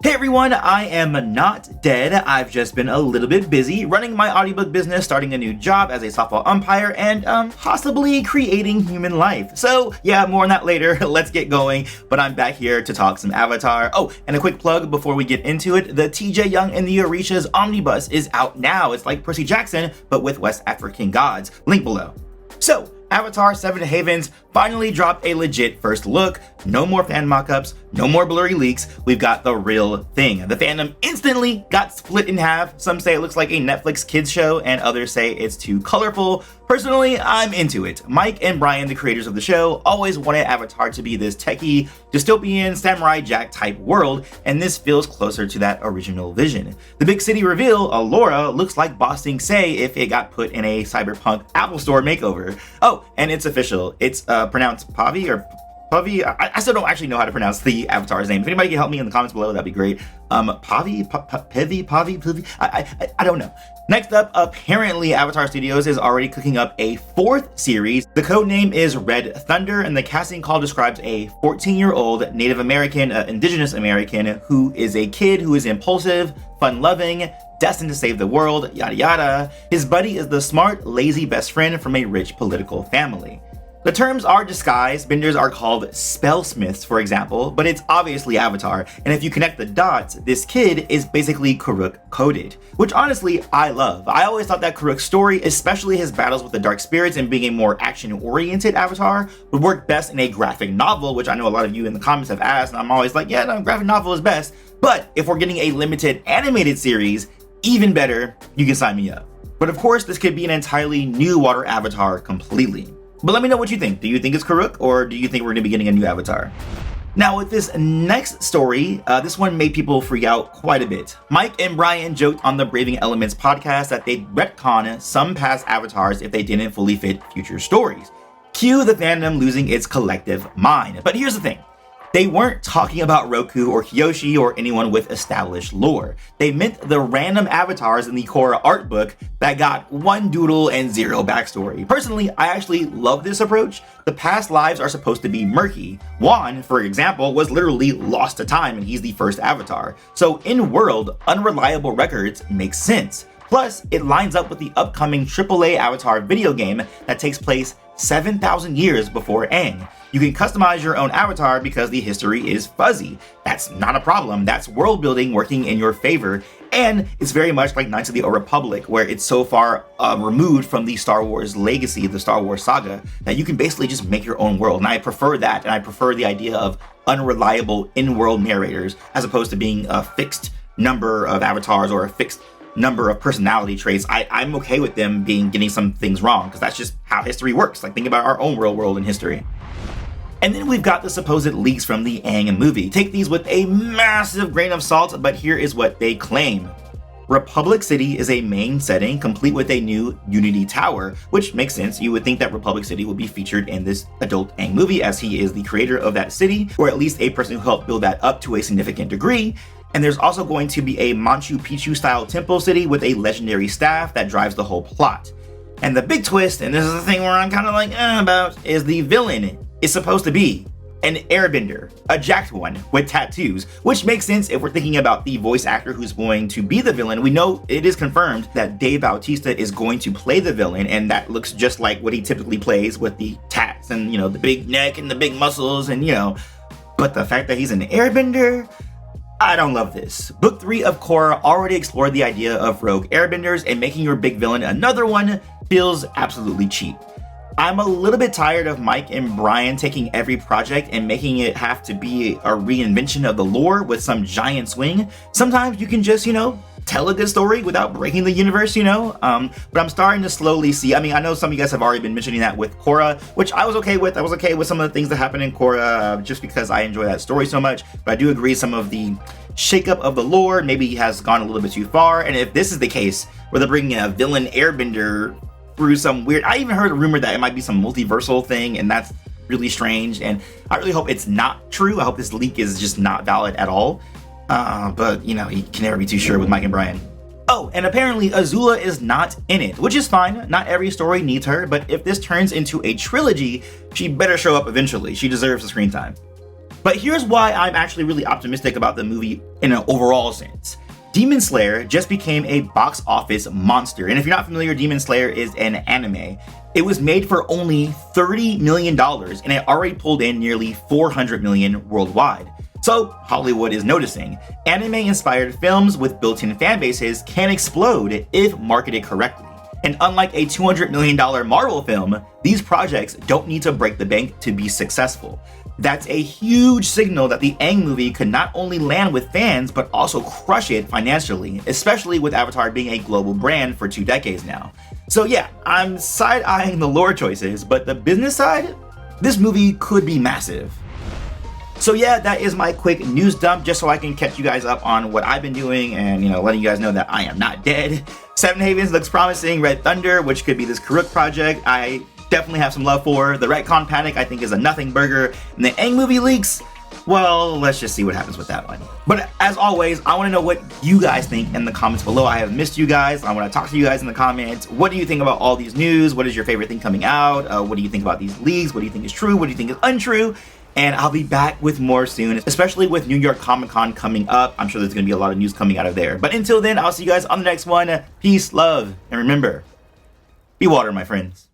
Hey everyone, I am not dead. I've just been a little bit busy running my audiobook business, starting a new job as a softball umpire, and possibly creating human life. So yeah, more on that later. Let's get going. But I'm back here to talk some Avatar. Oh, and a quick plug before we get into it. The TJ Young and the Orishas Omnibus is out now. It's like Percy Jackson, but with West African gods. Link below. So, Avatar 7 Havens finally dropped a legit first look. No more fan mock-ups, no more blurry leaks. We've got the real thing. The fandom instantly got split in half. Some say it looks like a Netflix kids show, and others say it's too colorful. Personally, I'm into it. Mike and Brian, the creators of the show, always wanted Avatar to be this techie, dystopian, Samurai Jack type world, and this feels closer to that original vision. The big city reveal, Allura, looks like Ba Sing Se if it got put in a cyberpunk Apple Store makeover. Oh, and it's official. It's pronounced Pavi or Pavi. I still don't actually know how to pronounce the Avatar's name. If anybody can help me in the comments below, that'd be great. Pavi. I don't know. Next up, apparently Avatar Studios is already cooking up a fourth series. The code name is Red Thunder, and the casting call describes a 14-year-old Native American, indigenous American, who is a kid who is impulsive, fun-loving, destined to save the world, yada yada. His buddy is the smart, lazy best friend from a rich political family. The terms are disguised. Benders are called spellsmiths, for example, but it's obviously Avatar, and if you connect the dots, this kid is basically Kuruk coded, which honestly, I love. I always thought that Kuruk's story, especially his battles with the dark spirits and being a more action-oriented Avatar, would work best in a graphic novel, which I know a lot of you in the comments have asked, and I'm always like, yeah, no, graphic novel is best, but if we're getting a limited animated series, even better, you can sign me up. But of course, this could be an entirely new water Avatar completely. But let me know what you think. Do you think it's Kuruk, or do you think we're going to be getting a new Avatar? Now with this next story, this one made people freak out quite a bit. Mike and Brian joked on the Braving Elements podcast that they'd retcon some past Avatars if they didn't fully fit future stories. Cue the fandom losing its collective mind. But here's the thing. They weren't talking about Roku or Kyoshi or anyone with established lore. They meant the random avatars in the Korra art book that got one doodle and zero backstory. Personally, I actually love this approach. The past lives are supposed to be murky. Juan, for example, was literally lost to time and he's the first avatar. So in-world, unreliable records make sense. Plus, it lines up with the upcoming AAA Avatar video game that takes place 7,000 years before Aang. You can customize your own avatar because the history is fuzzy. That's not a problem. That's world building working in your favor. And it's very much like Knights of the Old Republic, where it's so far removed from the Star Wars legacy, the Star Wars saga, that you can basically just make your own world. And I prefer that, and I prefer the idea of unreliable in-world narrators as opposed to being a fixed number of avatars or a fixed number of personality traits. I'm okay with them getting some things wrong, because that's just how history works. Like, think about our own real world in history. And then we've got the supposed leaks from the Aang movie. Take these with a massive grain of salt, but here is what they claim. Republic City is a main setting, complete with a new Unity Tower, which makes sense. You would think that Republic City would be featured in this adult Aang movie, as he is the creator of that city, or at least a person who helped build that up to a significant degree. And there's also going to be a Machu Picchu style temple city with a legendary staff that drives the whole plot. And the big twist, and this is the thing where I'm kind of like about, is the villain is supposed to be an airbender, a jacked one with tattoos, which makes sense if we're thinking about the voice actor who's going to be the villain. We know it is confirmed that Dave Bautista is going to play the villain, and that looks just like what he typically plays with the tats and, the big neck and the big muscles and, but the fact that he's an airbender, I don't love this. Book 3 of Korra already explored the idea of rogue airbenders, and making your big villain another one feels absolutely cheap. I'm a little bit tired of Mike and Brian taking every project and making it have to be a reinvention of the lore with some giant swing. Sometimes you can just, tell a good story without breaking the universe, but I'm starting to slowly see, I know some of you guys have already been mentioning that with Korra, which I was okay with. I was okay with some of the things that happened in Korra just because I enjoy that story so much, but I do agree some of the shakeup of the lore maybe has gone a little bit too far. And if this is the case, where they're bringing a villain airbender through some weird, I even heard a rumor that it might be some multiversal thing, and that's really strange, and I really hope it's not true. I hope this leak is just not valid at all, but you can never be too sure with Mike and Brian. Oh, and apparently Azula is not in it, which is fine. Not every story needs her, but if this turns into a trilogy, she better show up eventually. She deserves the screen time. But here's why I'm actually really optimistic about the movie in an overall sense. Demon Slayer just became a box office monster, and if you're not familiar, Demon Slayer is an anime. It was made for only $30 million, and it already pulled in nearly $400 million worldwide. So Hollywood is noticing. Anime-inspired films with built-in fan bases can explode if marketed correctly. And unlike a $200 million Marvel film, these projects don't need to break the bank to be successful. That's a huge signal that the Aang movie could not only land with fans, but also crush it financially, especially with Avatar being a global brand for 2 decades now. So yeah, I'm side-eyeing the lore choices, but the business side, this movie could be massive. So yeah, that is my quick news dump, just so I can catch you guys up on what I've been doing and, letting you guys know that I am not dead. Seven Havens looks promising. Red Thunder, which could be this Kuruk project, I definitely have some love for. The retcon panic, I think, is a nothing burger. And the Aang movie leaks, well, let's just see what happens with that one. But as always, I want to know what you guys think in the comments below. I have missed you guys. I want to talk to you guys in the comments. What do you think about all these news? What is your favorite thing coming out? What do you think about these leaks? What do you think is true? What do you think is untrue? And I'll be back with more soon, especially with New York Comic Con coming up. I'm sure there's going to be a lot of news coming out of there. But until then, I'll see you guys on the next one. Peace, love, and remember, be water, my friends.